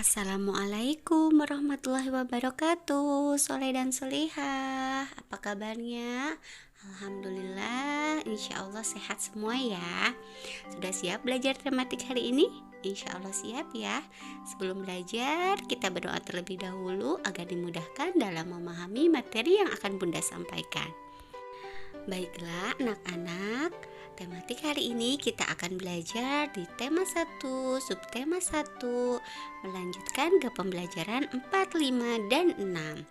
Assalamualaikum warahmatullahi wabarakatuh. Soleh dan solehah, apa kabarnya? Alhamdulillah, insya Allah sehat semua ya. Sudah siap belajar tematik hari ini? Insya Allah siap ya. Sebelum belajar, kita berdoa terlebih dahulu agar dimudahkan dalam memahami materi yang akan Bunda sampaikan. Baiklah anak-anak, tematik hari ini kita akan belajar di tema 1, subtema 1, melanjutkan ke pembelajaran 4, 5, dan 6.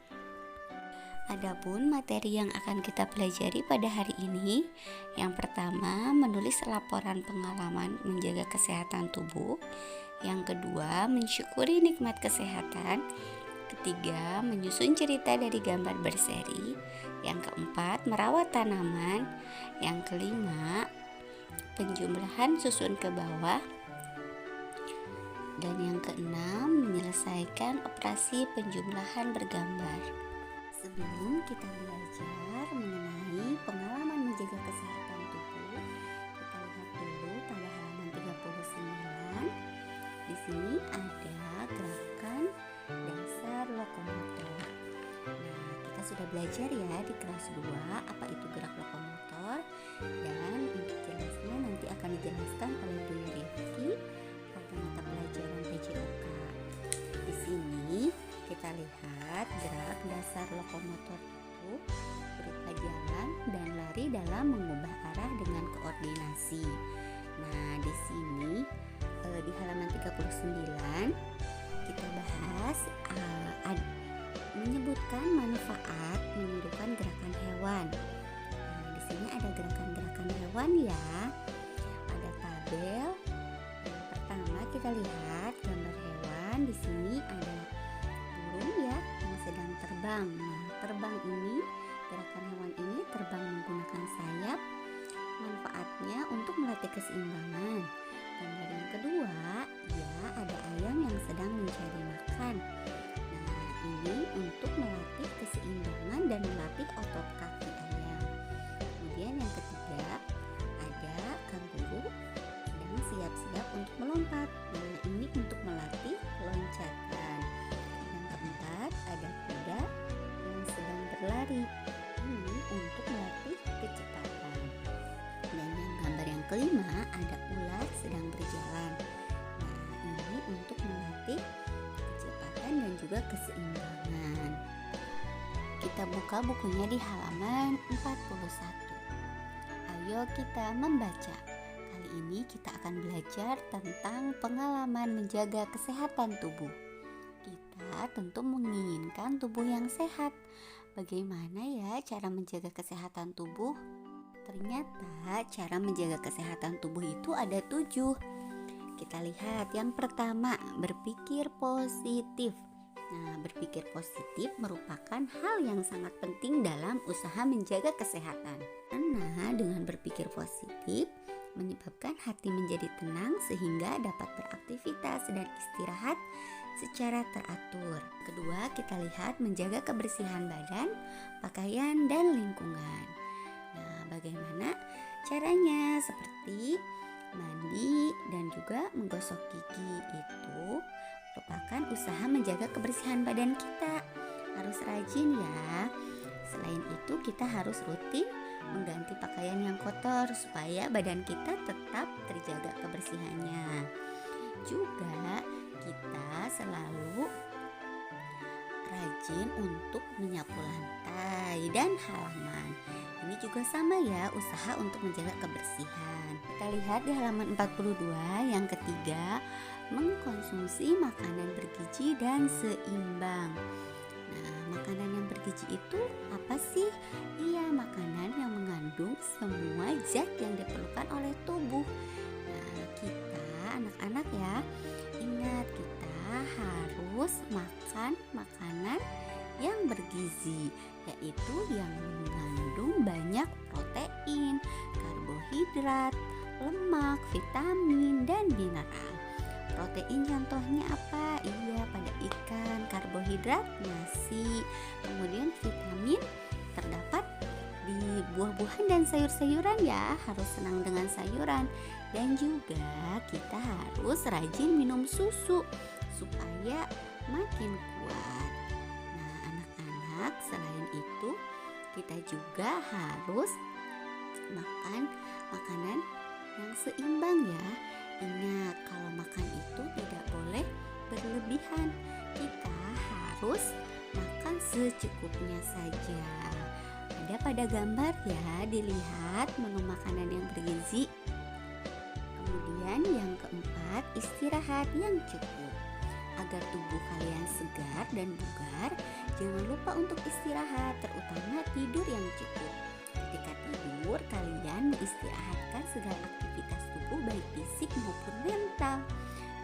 Adapun materi yang akan kita pelajari pada hari ini, yang pertama menulis laporan pengalaman menjaga kesehatan tubuh, yang kedua mensyukuri nikmat kesehatan, ketiga menyusun cerita dari gambar berseri, yang keempat merawat tanaman, yang kelima penjumlahan susun ke bawah, dan yang keenam menyelesaikan operasi penjumlahan bergambar. Sebelum kita belajar mengenai pengalaman menjaga kesehatan tubuh, kita lihat dulu pada halaman 39. Di sini ada gerakan dasar lokomotor. Nah, kita sudah belajar ya di kelas 2 apa itu gerak lokomotor, dan untuk jelasnya nanti akan dijelaskan oleh Bu Rifki pada mata pelajaran PJOK. Di sini kita lihat gerak dasar lokomotor itu berupa jalan dan lari dalam mengubah arah dengan koordinasi. Nah, di sini di halaman 39 kita bahas menyebutkan manfaat menunjukkan gerakan hewan. Nah, di sini ada gerakan-gerakan hewan ya. Ada tabel. Yang pertama kita lihat gambar hewan. Di sini ada burung ya yang sedang terbang. Nah, terbang ini, gerakan hewan ini terbang menggunakan sayap. Manfaatnya untuk melatih keseimbangan. Gambar yang kedua, ya ada ayam yang sedang mencari makan. Nah, ini untuk melatih keseimbangan dan melatih otot kaki ayam. Kemudian yang ketiga, ada kanguru sedang siap-siap untuk melompat. Nah, ini untuk melatih loncatan. Yang keempat, ada kuda yang sedang berlari. Ini untuk melatih kecepatan. Dan yang gambar yang kelima, ada ular sedang berjalan. Nah, ini untuk melatih kecepatan dan juga keseimbangan. Kita buka bukunya di halaman 41. Ayo kita membaca. Kali ini kita akan belajar tentang pengalaman menjaga kesehatan tubuh. Kita tentu menginginkan tubuh yang sehat. Bagaimana ya cara menjaga kesehatan tubuh? Ternyata cara menjaga kesehatan tubuh itu ada 7. Kita lihat yang pertama, berpikir positif. Nah, berpikir positif merupakan hal yang sangat penting dalam usaha menjaga kesehatan. Karena dengan berpikir positif menyebabkan hati menjadi tenang sehingga dapat beraktivitas dan istirahat secara teratur. Kedua, kita lihat menjaga kebersihan badan, pakaian, dan lingkungan. Nah, bagaimana caranya? Seperti mandi dan juga menggosok gigi itu merupakan usaha menjaga kebersihan badan kita. Harus rajin ya. Selain itu kita harus rutin mengganti pakaian yang kotor supaya badan kita tetap terjaga kebersihannya. Juga kita selalu rajin untuk menyapu lantai dan halaman. Ini juga sama ya, usaha untuk menjaga kebersihan. Kita lihat di halaman 42 yang ketiga, mengkonsumsi makanan bergizi dan seimbang. Nah, makanan yang bergizi itu apa sih? Iya, makanan yang mengandung semua zat yang diperlukan oleh tubuh. Nah, kita anak-anak ya, ingat kita harus makan makanan yang bergizi, yaitu yang mengandung banyak protein, karbohidrat, lemak, vitamin, dan mineral. Protein contohnya apa? Iya, pada ikan. Karbohidrat nasi. Kemudian vitamin terdapat di buah-buahan dan sayur-sayuran ya. Harus senang dengan sayuran. Dan juga kita harus rajin minum susu supaya supaya makin kuat. Nah, anak-anak, selain itu kita juga harus makan makanan yang seimbang ya. Ingat, kalau makan itu tidak boleh berlebihan. Kita harus makan secukupnya saja. Ada pada gambar ya, dilihat menu makanan yang bergizi. Kemudian yang keempat, istirahat yang cukup. Agar tubuh kalian segar dan bugar, jangan lupa untuk istirahat, terutama tidur yang cukup. Ketika tidur, kalian mengistirahatkan segala aktivitas tubuh baik fisik maupun mental.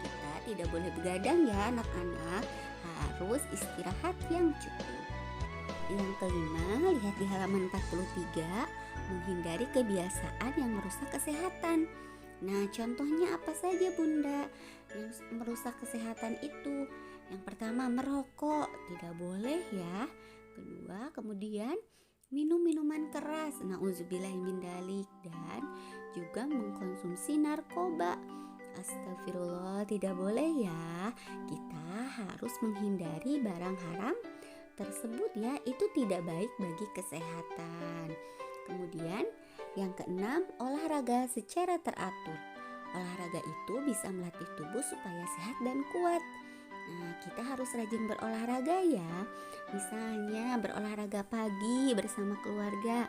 Kita tidak boleh begadang ya anak-anak, harus istirahat yang cukup. Yang kelima, lihat di halaman 43, menghindari kebiasaan yang merusak kesehatan. Nah, contohnya apa saja Bunda yang merusak kesehatan itu? Yang pertama, merokok, tidak boleh ya. Kedua, kemudian minum minuman keras, nauzubillahimindzalik, dan juga mengkonsumsi narkoba. Astagfirullah, tidak boleh ya. Kita harus menghindari barang haram tersebut ya, itu tidak baik bagi kesehatan. Kemudian yang keenam, olahraga secara teratur. Olahraga itu bisa melatih tubuh supaya sehat dan kuat. Nah, kita harus rajin berolahraga ya. Misalnya berolahraga pagi bersama keluarga.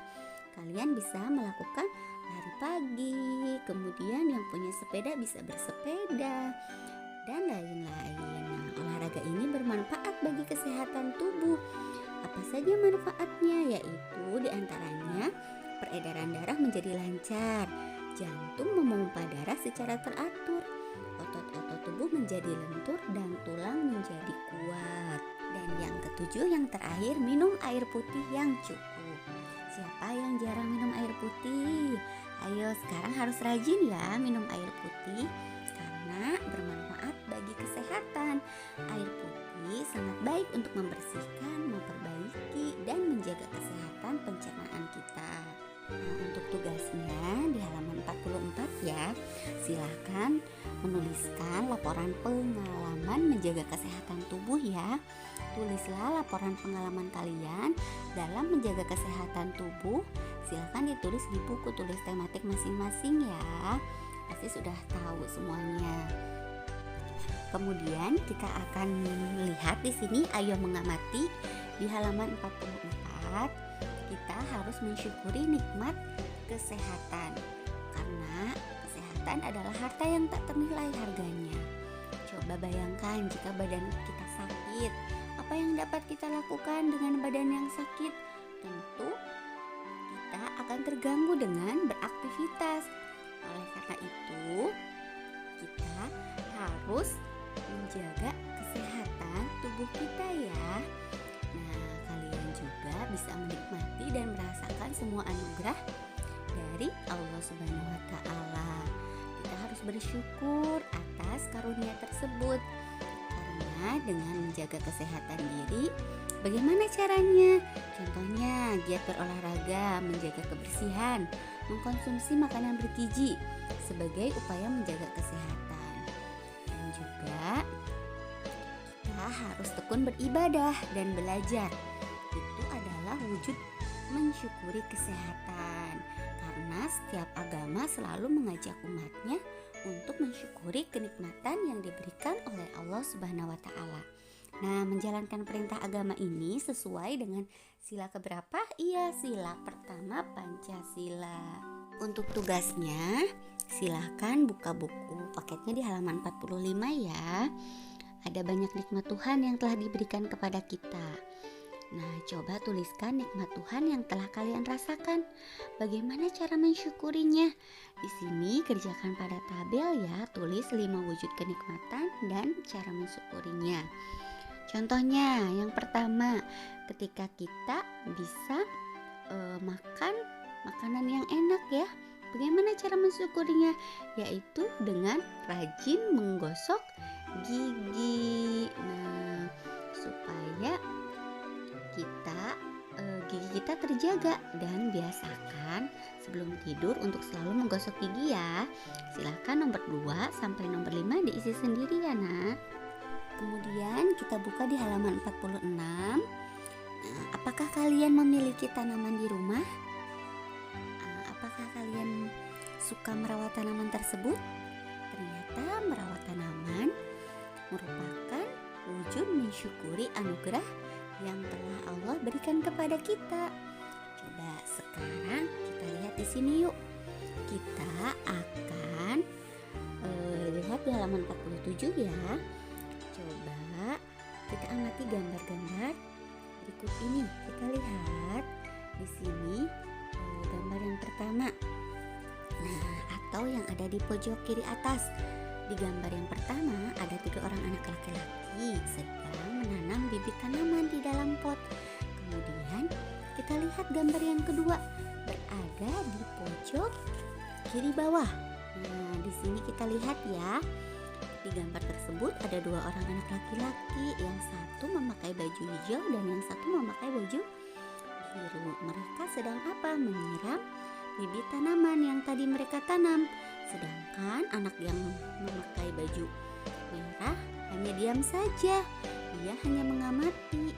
Kalian bisa melakukan lari pagi, kemudian yang punya sepeda bisa bersepeda, dan lain-lain. Nah, olahraga ini bermanfaat bagi kesehatan tubuh. Apa saja manfaatnya? Yaitu diantaranya peredaran darah menjadi lancar, jantung memompa darah secara teratur, otot-otot tubuh menjadi lentur, dan tulang menjadi kuat. Dan yang ketujuh, yang terakhir, minum air putih yang cukup. Siapa yang jarang minum air putih? Ayo sekarang harus rajin ya minum air putih, karena bermanfaat bagi kesehatan. Air putih sangat baik untuk membersihkan, memperbaiki, dan menjaga kesehatan pencernaan kita. Nah, untuk tugasnya di halaman 44 ya, silahkan menuliskan laporan pengalaman menjaga kesehatan tubuh ya. Tulislah laporan pengalaman kalian dalam menjaga kesehatan tubuh. Silahkan ditulis di buku tulis tematik masing-masing ya. Pasti sudah tahu semuanya. Kemudian kita akan melihat di sini, ayo mengamati di halaman 44. Kita harus mensyukuri nikmat kesehatan, karena kesehatan adalah harta yang tak ternilai harganya. Coba bayangkan jika badan kita sakit, apa yang dapat kita lakukan dengan badan yang sakit? Tentu kita akan terganggu dengan beraktivitas. Oleh karena itu, kita harus menjaga kesehatan tubuh kita ya. Nah, kalian juga bisa menikmati dan merasakan semua anugerah dari Allah Subhanahu wa Ta'ala. Kita harus bersyukur atas karunia tersebut, karena dengan menjaga kesehatan diri, bagaimana caranya? Contohnya giat berolahraga, menjaga kebersihan, mengkonsumsi makanan bergizi sebagai upaya menjaga kesehatan. Dan juga kita harus tekun beribadah dan belajar. Itu adalah wujud mensyukuri kesehatan, karena setiap agama selalu mengajak umatnya untuk mensyukuri kenikmatan yang diberikan oleh Allah Subhanahu wa Ta'ala. Nah, menjalankan perintah agama ini sesuai dengan sila keberapa? Iya, sila pertama Pancasila. Untuk tugasnya, silahkan buka buku paketnya di halaman 45 ya. Ada banyak nikmat Tuhan yang telah diberikan kepada kita. Nah, coba tuliskan nikmat Tuhan yang telah kalian rasakan. Bagaimana cara mensyukurinya? Di sini kerjakan pada tabel ya, tulis 5 wujud kenikmatan dan cara mensyukurinya. Contohnya, yang pertama, ketika kita bisa makan makanan yang enak ya. Bagaimana cara mensyukurinya? Yaitu dengan rajin menggosok gigi. Nah, supaya gigi kita terjaga, dan biasakan sebelum tidur untuk selalu menggosok gigi ya. Silahkan nomor 2 sampai nomor 5 diisi sendiri ya nak. Kemudian kita buka di halaman 46. Nah, apakah kalian memiliki tanaman di rumah? Apakah kalian suka merawat tanaman tersebut? Ternyata merawat tanaman merupakan wujud mensyukuri anugerah yang telah Allah berikan kepada kita. Coba sekarang kita lihat di sini yuk. Kita akan lihat di halaman 47 ya. Coba kita amati gambar-gambar berikut ini. Kita lihat di sini gambar yang pertama. Nah, atau yang ada di pojok kiri atas. Di gambar yang pertama ada 3 orang anak laki-laki sedang menanam bibit tanaman di dalam pot. Kemudian kita lihat gambar yang kedua berada di pojok kiri bawah. Nah, di sini kita lihat ya. Di gambar tersebut ada 2 orang anak laki-laki, yang satu memakai baju hijau dan yang satu memakai baju biru. Mereka sedang apa? Menyiram bibit tanaman yang tadi mereka tanam. Sedangkan anak yang memakai baju merah hanya diam saja. Dia hanya mengamati.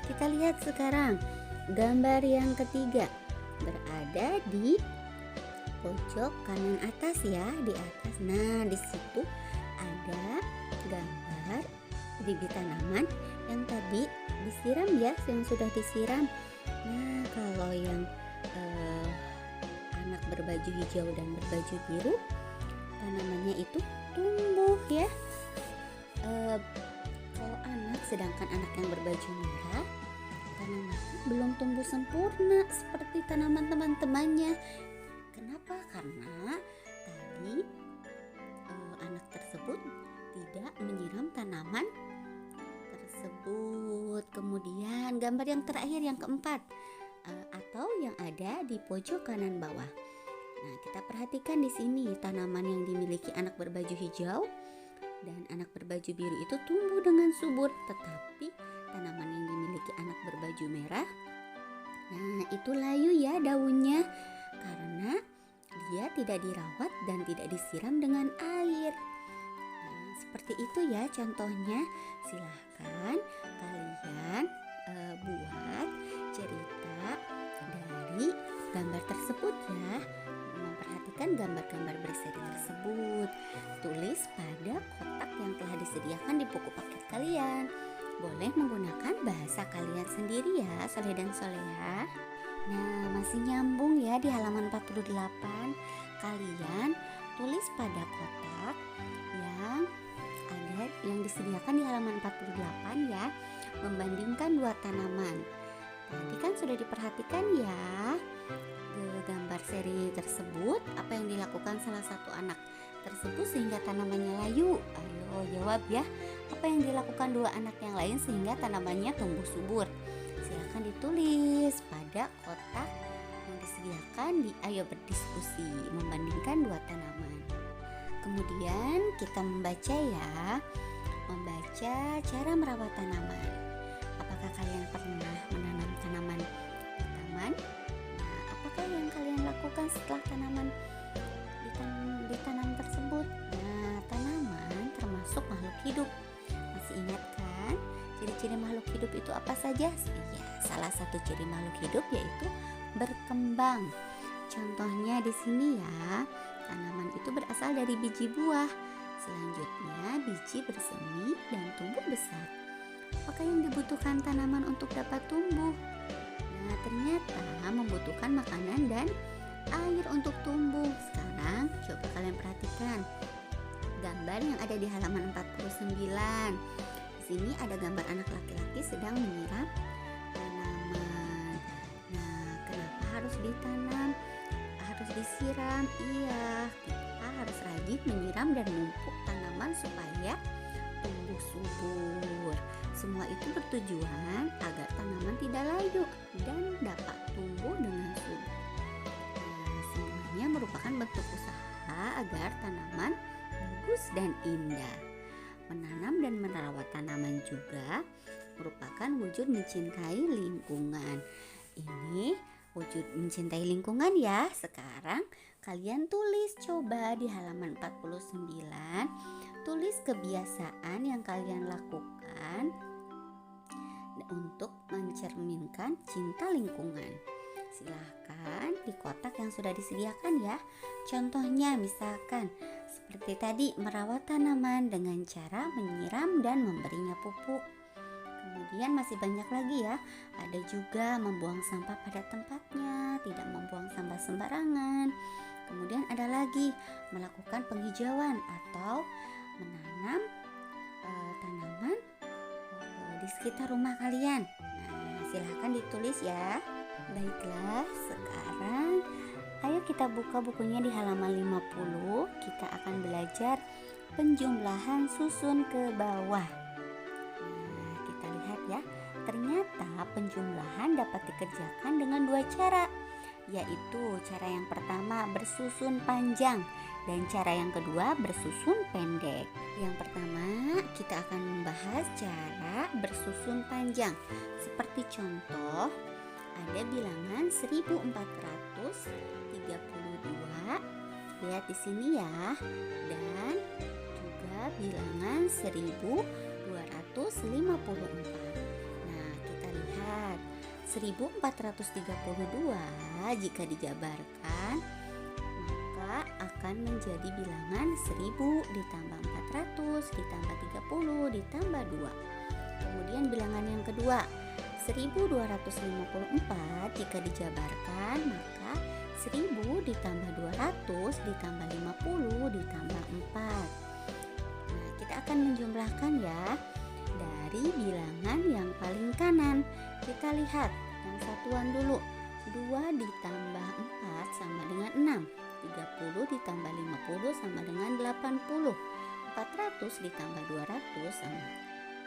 Kita lihat sekarang gambar yang ketiga berada di pojok kanan atas ya, di atas. Nah, di situ ada gambar bibit tanaman yang tadi disiram ya, yang sudah disiram. Nah, kalau yang anak berbaju hijau dan berbaju biru, tanamannya itu tumbuh ya. Kalau sedangkan anak yang berbaju merah, tanamannya belum tumbuh sempurna seperti tanaman teman-temannya. Kenapa? Karena tadi anak tersebut tidak menyiram tanaman tersebut. Kemudian gambar yang terakhir, yang keempat, atau yang ada di pojok kanan bawah. Nah, kita perhatikan di sini tanaman yang dimiliki anak berbaju hijau dan anak berbaju biru itu tumbuh dengan subur, tetapi tanaman yang dimiliki anak berbaju merah, nah itu layu ya daunnya karena dia tidak dirawat dan tidak disiram dengan air. Nah, seperti itu ya contohnya. Silahkan kalian buat cerita dari gambar tersebut ya. Memperhatikan gambar-gambar berseri tersebut. Tulis pada kotak yang telah disediakan di buku paket kalian. Boleh menggunakan bahasa kalian sendiri ya, Soleh dan Soleha. Nah, masih nyambung ya di halaman 48. Kalian tulis pada kotak yang disediakan di halaman 48 ya, membandingkan 2 tanaman. Tadi kan sudah diperhatikan ya gambar seri tersebut, apa yang dilakukan salah satu anak tersebut sehingga tanamannya layu. Ayo jawab ya, apa yang dilakukan 2 anak yang lain sehingga tanamannya tumbuh subur. Silakan ditulis pada kotak yang disediakan di Ayo Berdiskusi, membandingkan 2 tanaman. Kemudian kita membaca ya, membaca cara merawat tanaman. Apakah kalian pernah menanam tanaman di taman? Nah, apakah yang kalian lakukan setelah tanaman ditanam tersebut? Nah, tanaman termasuk makhluk hidup. Masih ingat kan ciri-ciri makhluk hidup itu apa saja? Iya, salah satu ciri makhluk hidup yaitu berkembang. Contohnya di sini ya, tanaman itu berasal dari biji buah. Selanjutnya biji bersemi dan tumbuh besar. Apakah yang dibutuhkan tanaman untuk dapat tumbuh? Nah, ternyata membutuhkan makanan dan air untuk tumbuh. Sekarang coba kalian perhatikan gambar yang ada di halaman 49. Di sini ada gambar anak laki-laki sedang menyiram tanaman. Nah, kenapa harus ditanam? Harus disiram? Iya, kita harus rajin menyiram dan memupuk tanaman supaya tumbuh subur. Semua itu bertujuan agar tanaman tidak layu dan dapat tumbuh dengan subur. Nah, semuanya merupakan bentuk usaha agar tanaman bagus dan indah. Menanam dan merawat tanaman juga merupakan wujud mencintai lingkungan. Ini wujud mencintai lingkungan ya. Sekarang kalian tulis coba di halaman 49 Tulis kebiasaan yang kalian lakukan untuk mencerminkan cinta lingkungan. Silahkan di kotak yang sudah disediakan ya. Contohnya misalkan seperti tadi, merawat tanaman dengan cara menyiram dan memberinya pupuk. Kemudian masih banyak lagi ya. Ada juga membuang sampah pada tempatnya, tidak membuang sampah sembarangan. Kemudian ada lagi melakukan penghijauan atau menanam tanaman di sekitar rumah kalian. Nah, silahkan ditulis ya. Baiklah, sekarang ayo kita buka bukunya di halaman 50. Kita akan belajar penjumlahan susun ke bawah. Nah, kita lihat ya. Ternyata penjumlahan dapat dikerjakan dengan dua cara, yaitu cara yang pertama bersusun panjang dan cara yang kedua bersusun pendek. Yang pertama kita akan membahas cara bersusun panjang. Seperti contoh, ada bilangan 1432. Lihat di sini ya. Dan juga bilangan 1254. Nah, kita lihat 1432 jika dijabarkan maka akan menjadi bilangan 1000 ditambah 400 ditambah 30 ditambah 2. Kemudian bilangan yang kedua 1254 jika dijabarkan maka 1000 ditambah 200 ditambah 50 ditambah 4. Nah, kita akan menjumlahkan ya. Dari bilangan yang paling kanan kita lihat yang satuan dulu. 2 ditambah 4 sama dengan 6. 30 ditambah 50 sama dengan 80. 400 ditambah 200 sama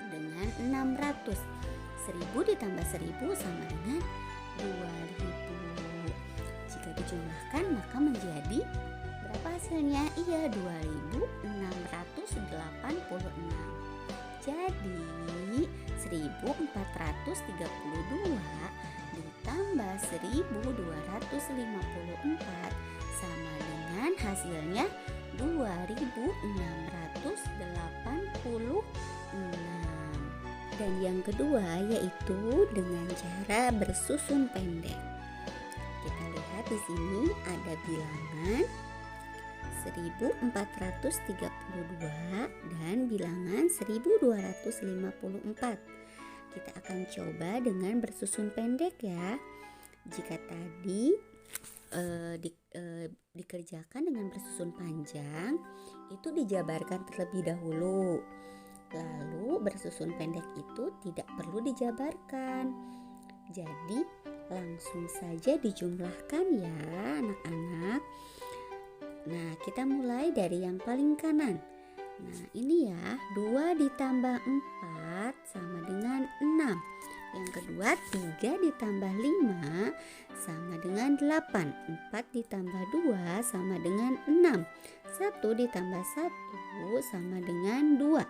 dengan 600. 1000 ditambah 1000 sama dengan 2000. Jika dijumlahkan maka menjadi berapa hasilnya? Iya, 2686. Jadi 1432 ditambah 1254 sama dengan hasilnya 2686. Dan yang kedua yaitu dengan cara bersusun pendek. Kita lihat di sini ada bilangan 1432 dan bilangan 1254. Kita akan coba dengan bersusun pendek ya. Jika tadi dikerjakan dengan bersusun panjang, itu dijabarkan terlebih dahulu. Lalu bersusun pendek itu tidak perlu dijabarkan. Jadi langsung saja dijumlahkan ya anak-anak. Nah, kita mulai dari yang paling kanan. Nah, ini ya, 2 ditambah 4 sama dengan 6. Yang kedua, 3 ditambah 5 sama dengan 8. 4 ditambah 2 sama dengan 6. 1 ditambah 1 sama dengan 2.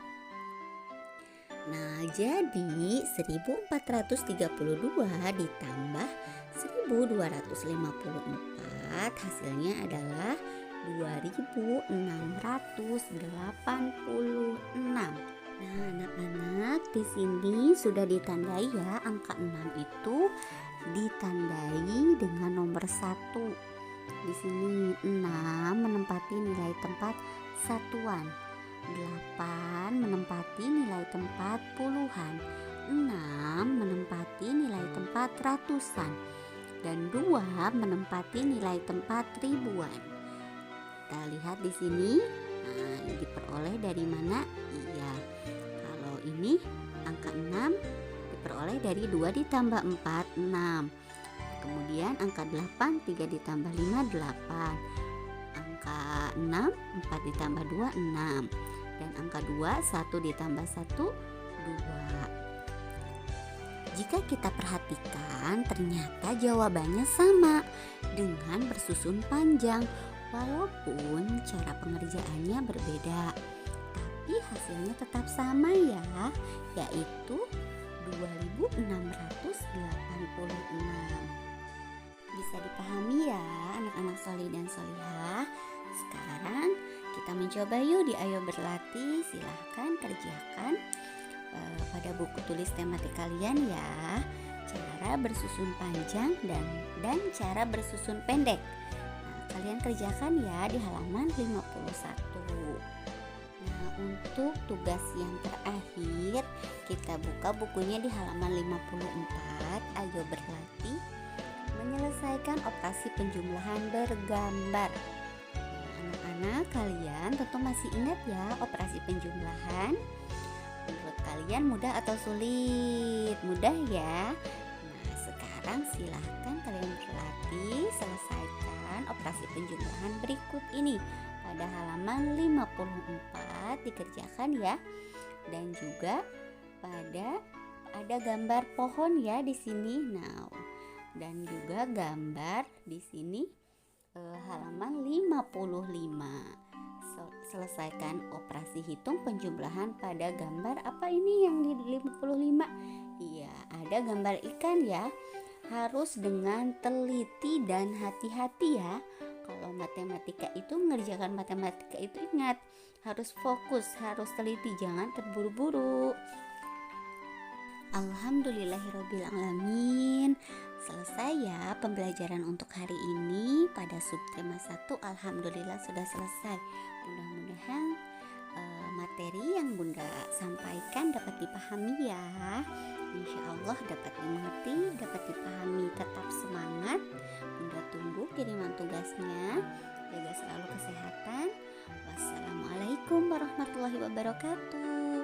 Nah, jadi 1432 ditambah 1254 hasilnya adalah 2686. Nah, anak-anak, di sini sudah ditandai ya, angka 6 itu ditandai dengan nomor 1. Di sini 6 menempati nilai tempat satuan, 8 menempati nilai tempat puluhan, 6 menempati nilai tempat ratusan, dan 2 menempati nilai tempat ribuan. Kita lihat di sini. Nah, ini diperoleh dari mana? Iya, kalau ini angka 6 diperoleh dari 2 ditambah 4, 6. Kemudian angka 8, 3 ditambah 5, 8. Angka 6, 4 ditambah 2, 6. Dan angka 2, 1 ditambah 1, 2. Jika kita perhatikan, ternyata jawabannya sama dengan bersusun panjang. Walaupun cara pengerjaannya berbeda, tapi hasilnya tetap sama ya, yaitu 2686. Bisa dipahami ya anak-anak solih dan solihah. Sekarang kita mencoba yuk di Ayo Berlatih. Silahkan kerjakan pada buku tulis tematik kalian ya, cara bersusun panjang dan cara bersusun pendek. Nah, kalian kerjakan ya di halaman 51. Nah, untuk tugas yang terakhir, kita buka bukunya di halaman 54. Ayo berlatih menyelesaikan operasi penjumlahan bergambar. Anak-anak, kalian tentu masih ingat ya operasi penjumlahan? Menurut kalian mudah atau sulit? Mudah ya? Nah, sekarang silahkan kalian berlatih selesaikan operasi penjumlahan berikut ini. Pada halaman 54 dikerjakan ya. Dan juga ada gambar pohon ya di sini. Nah, dan juga gambar di sini halaman 55. Selesaikan operasi hitung penjumlahan pada gambar apa ini yang di 55? Iya, ada gambar ikan ya. Harus dengan teliti dan hati-hati ya. Kalau matematika itu, mengerjakan matematika itu ingat, harus fokus, harus teliti, jangan terburu-buru. Alhamdulillahirrabbilalamin. Selesai ya pembelajaran untuk hari ini pada subtema 1. Alhamdulillah sudah selesai. Mudah-mudahan materi yang Bunda sampaikan dapat dipahami ya. Insya Allah dapat dimengerti, dapat dipahami. Tetap semangat. Bunda tunggu kiriman tugasnya. Jaga selalu kesehatan. Wassalamualaikum warahmatullahi wabarakatuh.